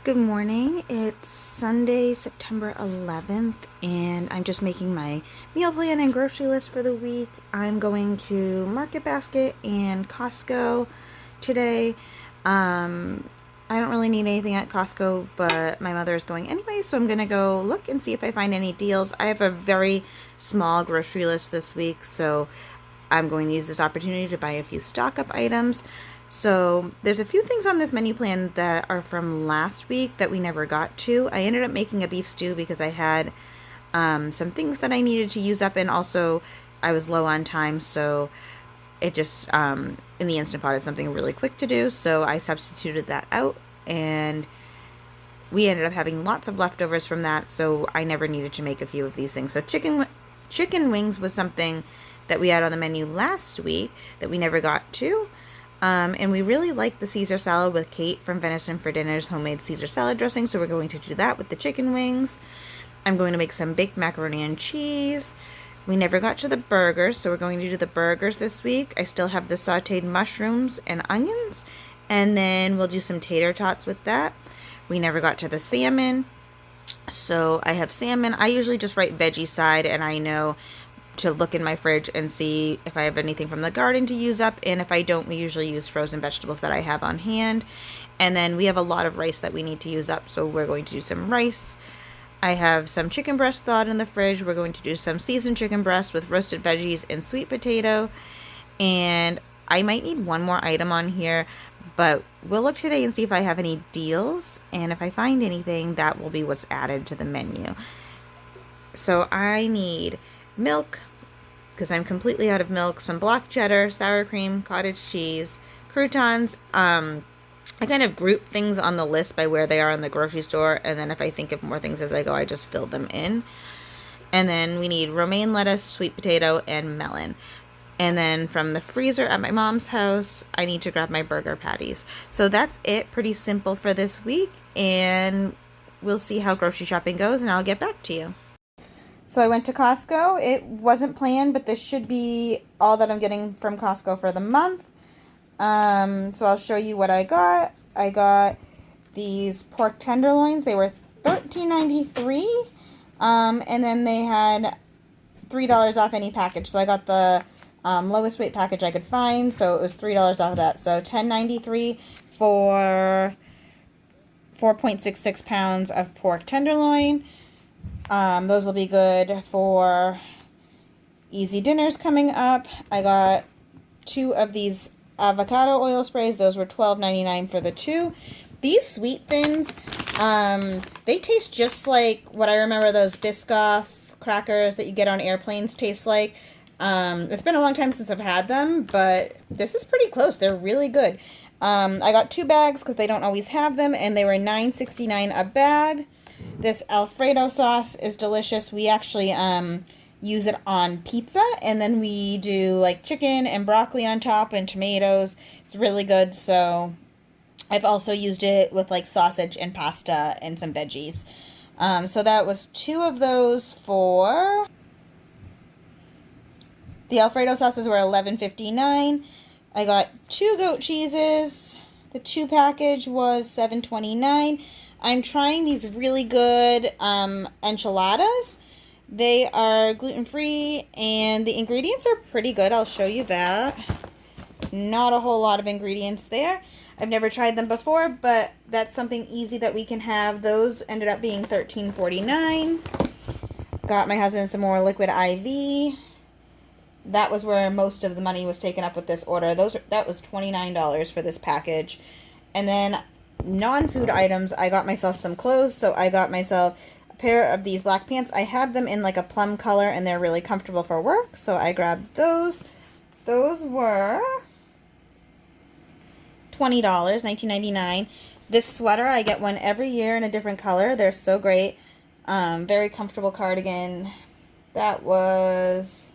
Good morning. It's Sunday, September 11th, and I'm just making my meal plan and grocery list for the week. I'm going to Market Basket and Costco today. I don't really need anything at Costco, but my mother is going anyway, so I'm going to go look and see if I find any deals. I have a very small grocery list this week, so I'm going to use this opportunity to buy a few stock up items. So there's a few things on this menu plan that are from last week that we never got to. I ended up making a beef stew because I had some things that I needed to use up, and also I was low on time, so it just in the Instant Pot it's something really quick to do, so I substituted that out, and we ended up having lots of leftovers from that, so I never needed to make a few of these things. So chicken wings was something that we had on the menu last week that we never got to. And we really like the Caesar salad with Kate from Venison for Dinner's homemade Caesar salad dressing, so we're going to do that with the chicken wings. I'm going to make some baked macaroni and cheese. We never got to the burgers, so we're going to do the burgers this week. I still have the sauteed mushrooms and onions, and then we'll do some tater tots with that. We never got to the salmon, so I have salmon. I usually just write veggie side, and I know to look in my fridge and see if I have anything from the garden to use up, and if I don't, we usually use frozen vegetables that I have on hand. And then we have a lot of rice that we need to use up, so we're going to do some rice. I have some chicken breast thawed in the fridge. We're going to do some seasoned chicken breast with roasted veggies and sweet potato. And I might need one more item on here, but we'll look today and see if I have any deals, and if I find anything, that will be what's added to the menu. So I need milk, because I'm completely out of milk, some block cheddar, sour cream, cottage cheese, croutons. I kind of group things on the list by where they are in the grocery store, and then if I think of more things as I go, I just fill them in. And then we need romaine lettuce, sweet potato, and melon. And then from the freezer at my mom's house, I need to grab my burger patties. So that's it. Pretty simple for this week, and we'll see how grocery shopping goes, and I'll get back to you. So I went to Costco. It wasn't planned, but this should be all that I'm getting from Costco for the month. So I'll show you what I got. I got these pork tenderloins. They were $13.93. And then they had $3 off any package. So I got the lowest weight package I could find. So it was $3 off of that. So $10.93 for 4.66 pounds of pork tenderloin. Those will be good for easy dinners coming up. I got 2 of these avocado oil sprays. Those were $12.99 for the 2. These sweet thins, they taste just like what I remember those Biscoff crackers that you get on airplanes taste like. It's been a long time since I've had them, but this is pretty close. They're really good. I got 2 bags because they don't always have them, and they were $9.69 a bag. This Alfredo sauce is delicious. We actually use it on pizza, and then we do like chicken and broccoli on top and tomatoes. It's really good. So I've also used it with like sausage and pasta and some veggies. So that was 2 of those for the Alfredo sauces were $11.59. I got 2 goat cheeses. The 2 package was $7.29. I'm trying these really good enchiladas. They are gluten-free, and the ingredients are pretty good. I'll show you that. Not a whole lot of ingredients there. I've never tried them before, but that's something easy that we can have. Those ended up being $13.49. Got my husband some more liquid IV. That was where most of the money was taken up with this order. That was $29 for this package. And then non-food items, I got myself some clothes. So I got myself a pair of these black pants. I had them in like a plum color, and they're really comfortable for work, so I grabbed those. Those were $20, $19.99. This sweater, I get one every year in a different color. They're so great. Very comfortable cardigan. That was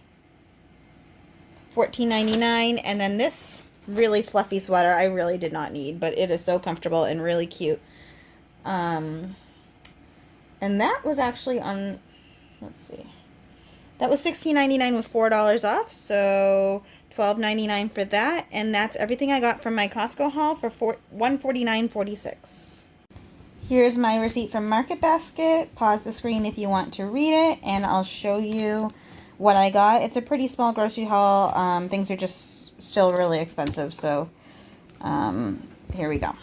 $14.99. And then this really fluffy sweater I really did not need, but it is so comfortable and really cute. And that was actually on, let's see, that was $16.99 with $4 off, so $12.99 for that. And that's everything I got from my Costco haul for $149.46. Here's my receipt from Market Basket. Pause the screen if you want to read it, and I'll show you what I got. It's a pretty small grocery haul. Things are just still really expensive, so here we go.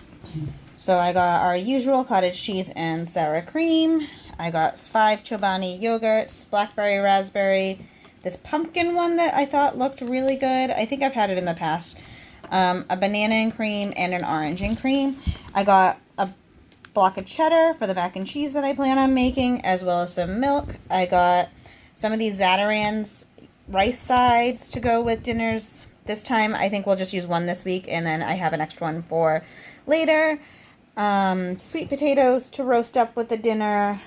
So I got our usual cottage cheese and sour cream. I got 5 Chobani yogurts, blackberry, raspberry, this pumpkin one that I thought looked really good. I think I've had it in the past. A banana and cream and an orange and cream. I got a block of cheddar for the mac and cheese that I plan on making, as well as some milk. I got some of these Zatarain's rice sides to go with dinners. This time I think we'll just use one this week, and then I have an extra one for later. Sweet potatoes to roast up with the dinner.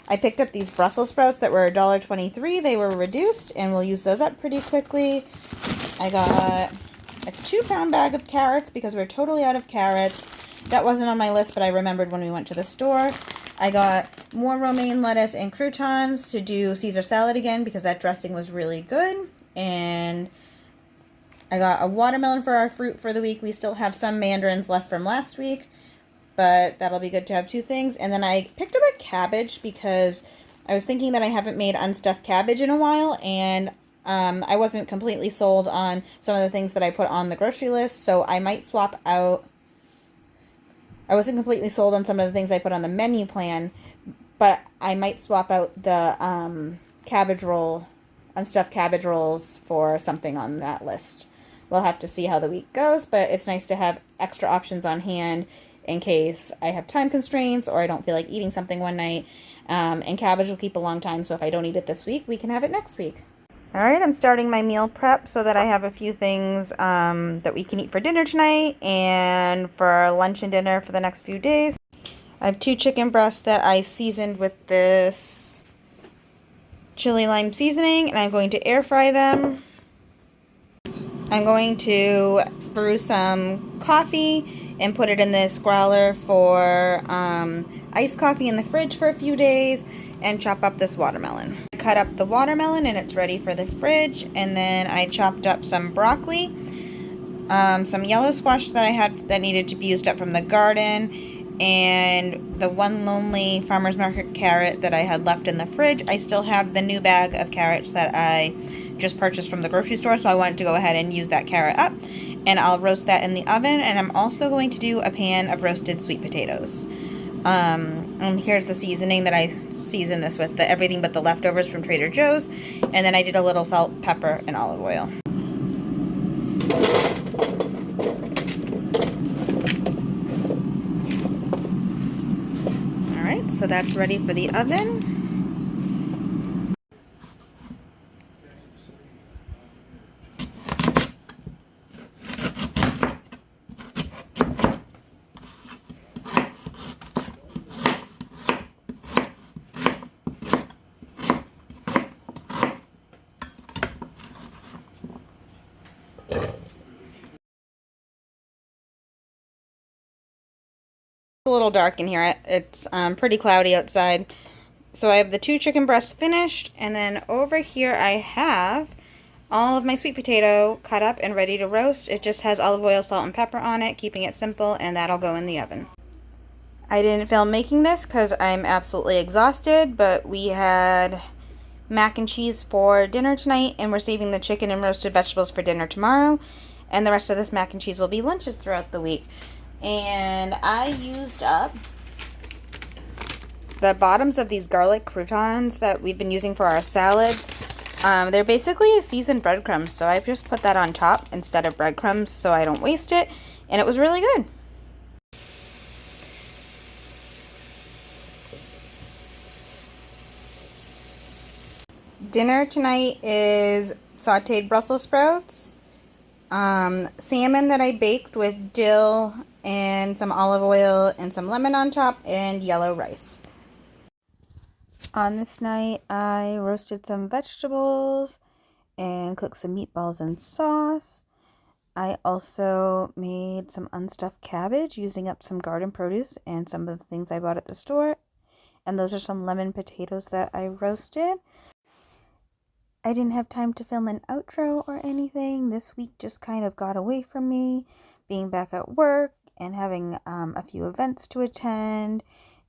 I picked up these Brussels sprouts that were $1.23. They were reduced, and we'll use those up pretty quickly. I got a 2-pound bag of carrots because we're totally out of carrots. That wasn't on my list, but I remembered when we went to the store. I got more romaine lettuce and croutons to do Caesar salad again because that dressing was really good. And I got a watermelon for our fruit for the week. We still have some mandarins left from last week, but that'll be good to have 2 things. And then I picked up a cabbage because I was thinking that I haven't made unstuffed cabbage in a while, and I wasn't completely sold on some of the things that I put on the grocery list, so I might swap out. I wasn't completely sold on some of the things I put on the menu plan, but I might swap out the cabbage roll, unstuffed cabbage rolls for something on that list. We'll have to see how the week goes, but it's nice to have extra options on hand in case I have time constraints or I don't feel like eating something one night. And cabbage will keep a long time, so if I don't eat it this week, we can have it next week. Alright, I'm starting my meal prep so that I have a few things that we can eat for dinner tonight and for lunch and dinner for the next few days. I have 2 chicken breasts that I seasoned with this chili lime seasoning, and I'm going to air fry them. I'm going to brew some coffee and put it in this growler for iced coffee in the fridge for a few days, and chop up this watermelon. I cut up the watermelon and it's ready for the fridge, and then I chopped up some broccoli, some yellow squash that I had that needed to be used up from the garden, and the one lonely farmer's market carrot that I had left in the fridge. I still have the new bag of carrots that I just purchased from the grocery store, so I wanted to go ahead and use that carrot up, and I'll roast that in the oven. And I'm also going to do a pan of roasted sweet potatoes. And here's the seasoning that I seasoned this with, everything but the leftovers from Trader Joe's, and then I did a little salt, pepper, and olive oil. Alright, so that's ready for the oven. A little dark in here. It's pretty cloudy outside. So I have the 2 chicken breasts finished, and then over here I have all of my sweet potato cut up and ready to roast. It just has olive oil, salt, and pepper on it, keeping it simple, and that'll go in the oven. I didn't film making this because I'm absolutely exhausted, but we had mac and cheese for dinner tonight, and we're saving the chicken and roasted vegetables for dinner tomorrow, and the rest of this mac and cheese will be lunches throughout the week. And I used up the bottoms of these garlic croutons that we've been using for our salads. They're basically seasoned breadcrumbs, so I've just put that on top instead of breadcrumbs so I don't waste it, and it was really good. Dinner tonight is sauteed Brussels sprouts, salmon that I baked with dill and some olive oil and some lemon on top, and yellow rice. On this night, I roasted some vegetables and cooked some meatballs and sauce. I also made some unstuffed cabbage using up some garden produce and some of the things I bought at the store. And those are some lemon potatoes that I roasted. I didn't have time to film an outro or anything. This week just kind of got away from me, being back at work and having a few events to attend,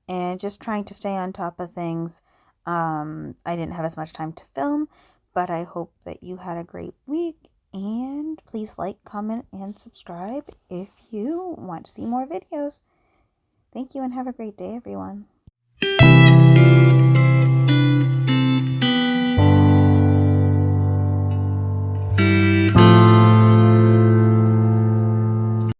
and just trying to stay on top of things. I didn't have as much time to film, but I hope that you had a great week. And please like, comment, and subscribe if you want to see more videos. Thank you and have a great day, everyone.